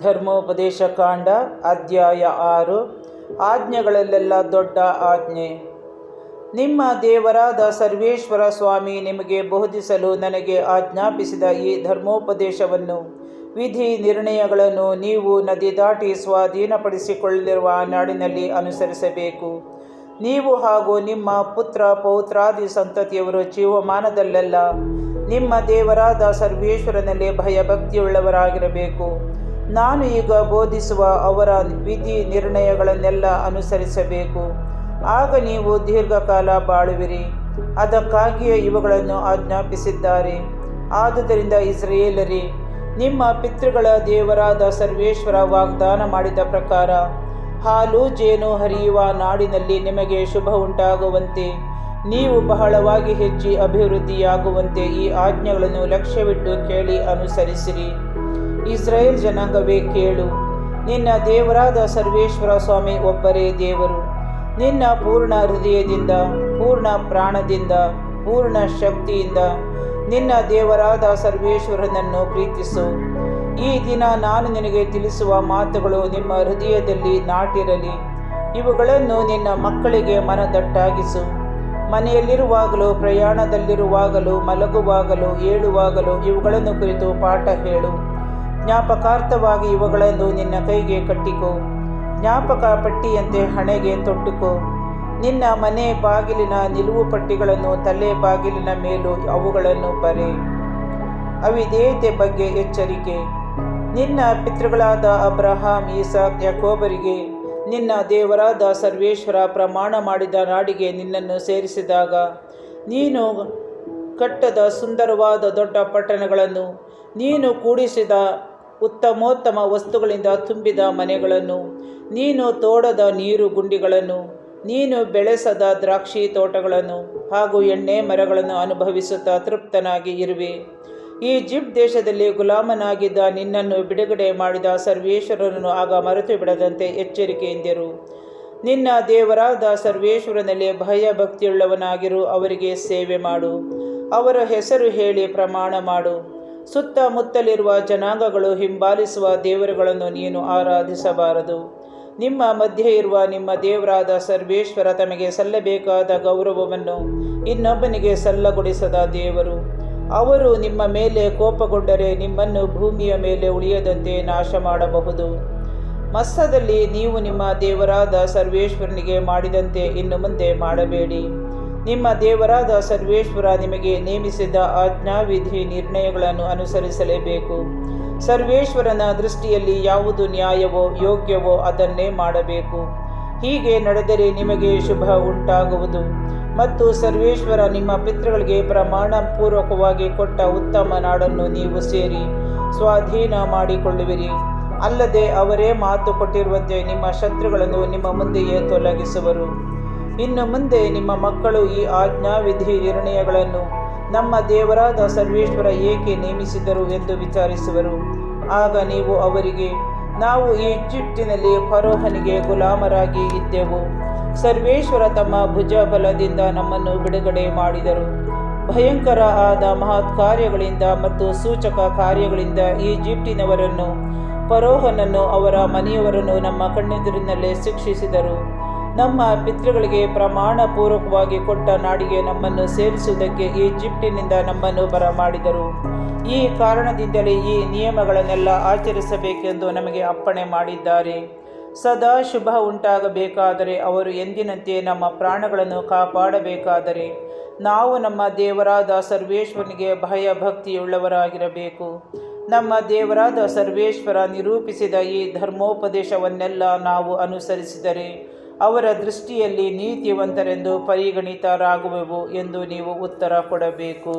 ಧರ್ಮೋಪದೇಶ ಕಾಂಡ ಅಧ್ಯಾಯ 6. ಆಜ್ಞೆಗಳಲ್ಲೆಲ್ಲ ದೊಡ್ಡ ಆಜ್ಞೆ. ನಿಮ್ಮ ದೇವರಾದ ಸರ್ವೇಶ್ವರ ಸ್ವಾಮಿ ನಿಮಗೆ ಬೋಧಿಸಲು ನನಗೆ ಆಜ್ಞಾಪಿಸಿದ ಈ ಧರ್ಮೋಪದೇಶವನ್ನು, ವಿಧಿ ನಿರ್ಣಯಗಳನ್ನು ನೀವು ನದಿ ದಾಟಿ ಸ್ವಾಧೀನಪಡಿಸಿಕೊಳ್ಳಲಿರುವ ನಾಡಿನಲ್ಲಿ ಅನುಸರಿಸಬೇಕು. ನೀವು ಹಾಗೂ ನಿಮ್ಮ ಪುತ್ರ ಪೌತ್ರಾದಿ ಸಂತತಿಯವರು ಜೀವಮಾನದಲ್ಲೆಲ್ಲ ನಿಮ್ಮ ದೇವರಾದ ಸರ್ವೇಶ್ವರನಲ್ಲಿ ಭಯಭಕ್ತಿಯುಳ್ಳವರಾಗಿರಬೇಕು. ನಾನು ಈಗ ಬೋಧಿಸುವ ಅವರ ವಿಧಿ ನಿರ್ಣಯಗಳನ್ನೆಲ್ಲ ಅನುಸರಿಸಬೇಕು. ಆಗ ನೀವು ದೀರ್ಘಕಾಲ ಬಾಳುವಿರಿ. ಅದಕ್ಕಾಗಿಯೇ ಇವುಗಳನ್ನು ಆಜ್ಞಾಪಿಸಿದ್ದಾರೆ. ಆದುದರಿಂದ ಇಸ್ರಾಯೇಲರೇ, ನಿಮ್ಮ ಪಿತೃಗಳ ದೇವರಾದ ಸರ್ವೇಶ್ವರ ವಾಗ್ದಾನ ಮಾಡಿದ ಪ್ರಕಾರ ಹಾಲು ಜೇನು ಹರಿಯುವ ನಾಡಿನಲ್ಲಿ ನಿಮಗೆ ಶುಭ ಉಂಟಾಗುವಂತೆ, ನೀವು ಬಹಳವಾಗಿ ಹೆಚ್ಚಿ ಅಭಿವೃದ್ಧಿಯಾಗುವಂತೆ ಈ ಆಜ್ಞೆಗಳನ್ನು ಲಕ್ಷ್ಯವಿಟ್ಟು ಕೇಳಿ ಅನುಸರಿಸಿರಿ. ಇಸ್ರಾಯೇಲ್ ಜನಾಂಗವೇ ಕೇಳು, ನಿನ್ನ ದೇವರಾದ ಸರ್ವೇಶ್ವರ ಸ್ವಾಮಿ ಒಬ್ಬರೇ ದೇವರು. ನಿನ್ನ ಪೂರ್ಣ ಹೃದಯದಿಂದ, ಪೂರ್ಣ ಪ್ರಾಣದಿಂದ, ಪೂರ್ಣ ಶಕ್ತಿಯಿಂದ ನಿನ್ನ ದೇವರಾದ ಸರ್ವೇಶ್ವರನನ್ನು ಪ್ರೀತಿಸು. ಈ ದಿನ ನಾನು ನಿನಗೆ ತಿಳಿಸುವ ಮಾತುಗಳು ನಿಮ್ಮ ಹೃದಯದಲ್ಲಿ ನಾಟಿರಲಿ. ಇವುಗಳನ್ನು ನಿನ್ನ ಮಕ್ಕಳಿಗೆ ಮನದಟ್ಟಾಗಿಸು. ಮನೆಯಲ್ಲಿರುವಾಗಲೂ, ಪ್ರಯಾಣದಲ್ಲಿರುವಾಗಲೂ, ಮಲಗುವಾಗಲೂ, ಏಳುವಾಗಲೂ ಇವುಗಳನ್ನು ಕುರಿತು ಪಾಠ ಹೇಳು. ಜ್ಞಾಪಕಾರ್ಥವಾಗಿ ಇವುಗಳನ್ನು ನಿನ್ನ ಕೈಗೆ ಕಟ್ಟಿಕೋ. ಜ್ಞಾಪಕ ಪಟ್ಟಿಯಂತೆ ಹಣೆಗೆ ತೊಟ್ಟುಕೋ. ನಿನ್ನ ಮನೆ ಬಾಗಿಲಿನ ನಿಲುವು ಪಟ್ಟಿಗಳನ್ನು ತಲೆ ಬಾಗಿಲಿನ ಮೇಲೂ ಅವುಗಳನ್ನು ಬರೆ. ಅವಿಧೇಯತೆ ಬಗ್ಗೆ ಎಚ್ಚರಿಕೆ. ನಿನ್ನ ಪಿತೃಗಳಾದ ಅಬ್ರಹಾಂ, ಇಸಾಕ್, ಯಾಕೋಬರಿಗೆ ನಿನ್ನ ದೇವರಾದ ಸರ್ವೇಶ್ವರ ಪ್ರಮಾಣ ಮಾಡಿದ ನಾಡಿಗೆ ನಿನ್ನನ್ನು ಸೇರಿಸಿದಾಗ, ನೀನು ಕಟ್ಟದ ಸುಂದರವಾದ ದೊಡ್ಡ ಪಟ್ಟಣಗಳನ್ನು, ನೀನು ಕೂಡಿಸಿದ ಉತ್ತಮೋತ್ತಮ ವಸ್ತುಗಳಿಂದ ತುಂಬಿದ ಮನೆಗಳನ್ನು, ನೀನು ತೋಡದ ನೀರು ಗುಂಡಿಗಳನ್ನು, ನೀನು ಬೆಳೆಸದ ದ್ರಾಕ್ಷಿ ತೋಟಗಳನ್ನು ಹಾಗೂ ಎಣ್ಣೆ ಮರಗಳನ್ನು ಅನುಭವಿಸುತ್ತಾ ತೃಪ್ತನಾಗಿ ಇರುವೆ. ಈಜಿಪ್ಟ್ ದೇಶದಲ್ಲಿ ಗುಲಾಮನಾಗಿದ್ದ ನಿನ್ನನ್ನು ಬಿಡುಗಡೆ ಮಾಡಿದ ಸರ್ವೇಶ್ವರನನ್ನು ಆಗ ಮರೆತು ಬಿಡದಂತೆ ಎಚ್ಚರಿಕೆಯಿಂದಿರು. ನಿನ್ನ ದೇವರಾದ ಸರ್ವೇಶ್ವರನಲ್ಲಿ ಭಯಭಕ್ತಿಯುಳ್ಳವನಾಗಿರು. ಅವರಿಗೆ ಸೇವೆ ಮಾಡು. ಅವರ ಹೆಸರು ಹೇಳಿ ಪ್ರಮಾಣ ಮಾಡು. ಸುತ್ತಮುತ್ತಲಿರುವ ಜನಾಂಗಗಳು ಹಿಂಬಾಲಿಸುವ ದೇವರುಗಳನ್ನು ನೀನು ಆರಾಧಿಸಬಾರದು. ನಿಮ್ಮ ಮಧ್ಯೆ ಇರುವ ನಿಮ್ಮ ದೇವರಾದ ಸರ್ವೇಶ್ವರ ತಮಗೆ ಸಲ್ಲಬೇಕಾದ ಗೌರವವನ್ನು ಇನ್ನೊಬ್ಬನಿಗೆ ಸಲ್ಲಗೊಡಿಸದ ದೇವರು. ಅವರು ನಿಮ್ಮ ಮೇಲೆ ಕೋಪಗೊಂಡರೆ ನಿಮ್ಮನ್ನು ಭೂಮಿಯ ಮೇಲೆ ಉಳಿಯದಂತೆ ನಾಶ ಮಾಡಬಹುದು. ಮಸ್ತದಲ್ಲಿ ನೀವು ನಿಮ್ಮ ದೇವರಾದ ಸರ್ವೇಶ್ವರನಿಗೆ ಮಾಡಿದಂತೆ ಇನ್ನು ಮುಂದೆ ಮಾಡಬೇಡಿ. ನಿಮ್ಮ ದೇವರಾದ ಸರ್ವೇಶ್ವರ ನಿಮಗೆ ನೇಮಿಸಿದ ಆಜ್ಞಾವಿಧಿ ನಿರ್ಣಯಗಳನ್ನು ಅನುಸರಿಸಲೇಬೇಕು. ಸರ್ವೇಶ್ವರನ ದೃಷ್ಟಿಯಲ್ಲಿ ಯಾವುದು ನ್ಯಾಯವೋ ಯೋಗ್ಯವೋ ಅದನ್ನೇ ಮಾಡಬೇಕು. ಹೀಗೆ ನಡೆದರೆ ನಿಮಗೆ ಶುಭ ಉಂಟಾಗುವುದು ಮತ್ತು ಸರ್ವೇಶ್ವರ ನಿಮ್ಮ ಪಿತೃಗಳಿಗೆ ಪ್ರಮಾಣಪೂರ್ವಕವಾಗಿ ಕೊಟ್ಟ ಉತ್ತಮ ನಾಡನ್ನು ನೀವು ಸೇರಿ ಸ್ವಾಧೀನ ಮಾಡಿಕೊಳ್ಳುವಿರಿ. ಅಲ್ಲದೆ ಅವರೇ ಮಾತು ಕೊಟ್ಟಿರುವಂತೆ ನಿಮ್ಮ ಶತ್ರುಗಳನ್ನು ನಿಮ್ಮ ಮುಂದೆಯೇ ತೊಲಗಿಸುವರು. ಇನ್ನು ಮುಂದೆ ನಿಮ್ಮ ಮಕ್ಕಳು ಈ ಆಜ್ಞಾವಿಧಿ ನಿರ್ಣಯಗಳನ್ನು ನಮ್ಮ ದೇವರಾದ ಸರ್ವೇಶ್ವರ ಏಕೆ ನೇಮಿಸಿದರು ಎಂದು ವಿಚಾರಿಸುವರು. ಆಗ ನೀವು ಅವರಿಗೆ, ನಾವು ಈಜಿಪ್ಟಿನಲ್ಲಿ ಫರೋಹನಿಗೆ ಗುಲಾಮರಾಗಿ ಇದ್ದೆವು. ಸರ್ವೇಶ್ವರ ತಮ್ಮ ಭುಜಬಲದಿಂದ ನಮ್ಮನ್ನು ಬಿಡುಗಡೆ ಮಾಡಿದರು. ಭಯಂಕರ ಆದ ಮಹತ್ ಕಾರ್ಯಗಳಿಂದ ಮತ್ತು ಸೂಚಕ ಕಾರ್ಯಗಳಿಂದ ಈಜಿಪ್ಟಿನವರನ್ನು, ಫರೋಹನನ್ನು, ಅವರ ಮನೆಯವರನ್ನು ನಮ್ಮ ಕಣ್ಣೆದುರಿನಲ್ಲೇ ಶಿಕ್ಷಿಸಿದರು. ನಮ್ಮ ಪಿತೃಗಳಿಗೆ ಪ್ರಮಾಣಪೂರ್ವಕವಾಗಿ ಕೊಟ್ಟ ನಾಡಿಗೆ ನಮ್ಮನ್ನು ಸೇರಿಸುವುದಕ್ಕೆ ಈಜಿಪ್ಟಿನಿಂದ ನಮ್ಮನ್ನು ಬರಮಾಡಿದರು. ಈ ಕಾರಣದಿಂದಲೇ ಈ ನಿಯಮಗಳನ್ನೆಲ್ಲ ಆಚರಿಸಬೇಕೆಂದು ನಮಗೆ ಅಪ್ಪಣೆ ಮಾಡಿದ್ದಾರೆ. ಸದಾ ಶುಭ ಉಂಟಾಗಬೇಕಾದರೆ, ಅವರು ಎಂದಿನಂತೆ ನಮ್ಮ ಪ್ರಾಣಗಳನ್ನು ಕಾಪಾಡಬೇಕಾದರೆ, ನಾವು ನಮ್ಮ ದೇವರಾದ ಸರ್ವೇಶ್ವರನಿಗೆ ಭಯಭಕ್ತಿಯುಳ್ಳವರಾಗಿರಬೇಕು. ನಮ್ಮ ದೇವರಾದ ಸರ್ವೇಶ್ವರ ನಿರೂಪಿಸಿದ ಈ ಧರ್ಮೋಪದೇಶವನ್ನೆಲ್ಲ ನಾವು ಅನುಸರಿಸಿದರೆ ಅವರ ದೃಷ್ಟಿಯಲ್ಲಿ ನೀತಿವಂತರೆಂದು ಪರಿಗಣಿತರಾಗುವೆವು ಎಂದು ನೀವು ಉತ್ತರ ಕೊಡಬೇಕು.